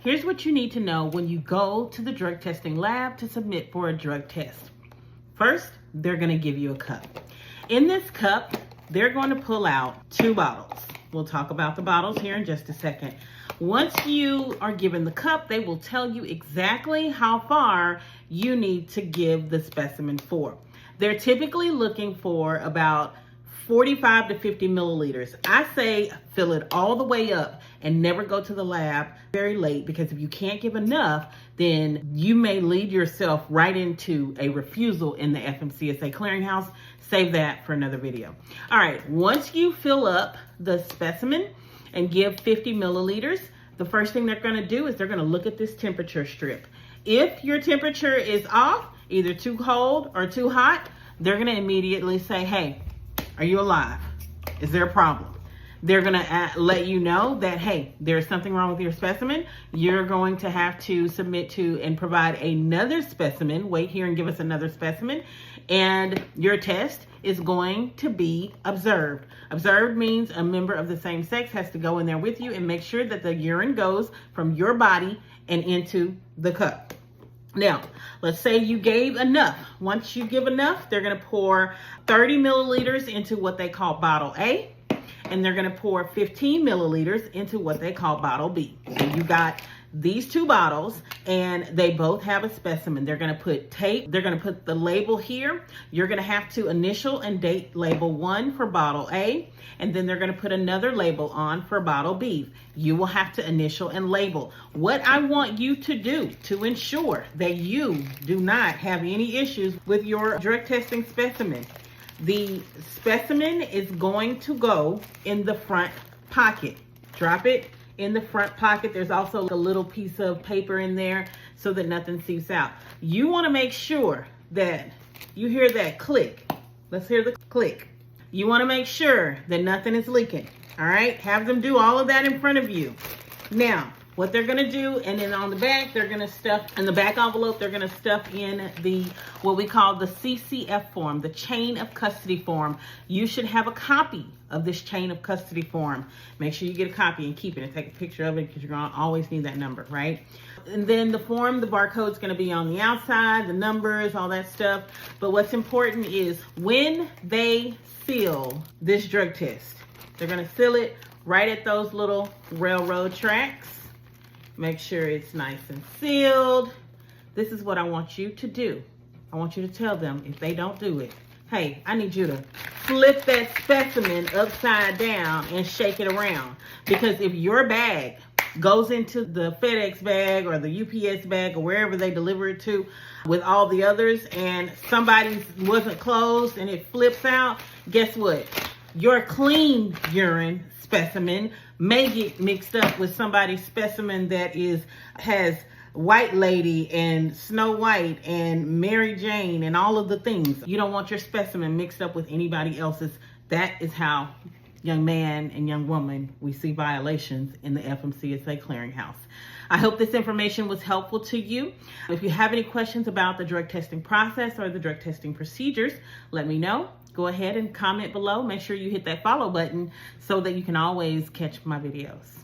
here's what you need to know when you go to the drug testing lab to submit for a drug test. First, they're going to give you a cup. In this cup, they're going to pull out 2 bottles. We'll talk about the bottles here in just a second. Once you are given the cup, they will tell you exactly how far you need to give the specimen for. They're typically looking for about 45 to 50 milliliters. I say fill it all the way up and never go to the lab very late, because if you can't give enough, then you may lead yourself right into a refusal in the FMCSA Clearinghouse. Save that for another video. All right, once you fill up the specimen and give 50 milliliters, the first thing they're gonna do is they're gonna look at this temperature strip. If your temperature is off, either too cold or too hot, they're gonna immediately say, hey, are you alive? Is there a problem? They're gonna let you know that, hey, there's something wrong with your specimen. You're going to have to submit to and provide another specimen. Wait here and give us another specimen. And your test is going to be observed. Observed means a member of the same sex has to go in there with you and make sure that the urine goes from your body and into the cup. Now, let's say you gave enough. Once you give enough, they're gonna pour 30 milliliters into what they call bottle A, and they're gonna pour 15 milliliters into what they call bottle B. So you got these 2 bottles, and they both have a specimen. They're gonna put tape, they're gonna put the label here. You're gonna have to initial and date label 1 for bottle A, and then they're gonna put another label on for bottle B. You will have to initial and label. What I want you to do to ensure that you do not have any issues with your drug testing specimen, the specimen is going to go in the front pocket. Drop it in the front pocket. There's also a little piece of paper in there so that nothing seeps out. You want to make sure that you hear that click. Let's hear the click. You want to make sure that nothing is leaking. All right, have them do all of that in front of you. Now, what they're gonna do, and then on the back, they're gonna stuff, in the back envelope, they're gonna stuff in the, what we call the CCF form, the chain of custody form. You should have a copy of this chain of custody form. Make sure you get a copy and keep it and take a picture of it, because you're gonna always need that number, right? And then the form, the barcode's gonna be on the outside, the numbers, all that stuff. But what's important is when they seal this drug test, they're gonna seal it right at those little railroad tracks. Make sure it's nice and sealed. This is what I want you to do. I want you to tell them, if they don't do it, hey, I need you to flip that specimen upside down and shake it around. Because if your bag goes into the FedEx bag or the UPS bag or wherever they deliver it to with all the others, and somebody's wasn't closed and it flips out, guess what? Your clean urine specimen may get mixed up with somebody's specimen that has White Lady and Snow White and Mary Jane and all of the things. You don't want your specimen mixed up with anybody else's. That is how, young man and young woman, we see violations in the FMCSA Clearinghouse. I hope this information was helpful to you. If you have any questions about the drug testing process or the drug testing procedures, let me know. Go ahead and comment below. Make sure you hit that follow button so that you can always catch my videos.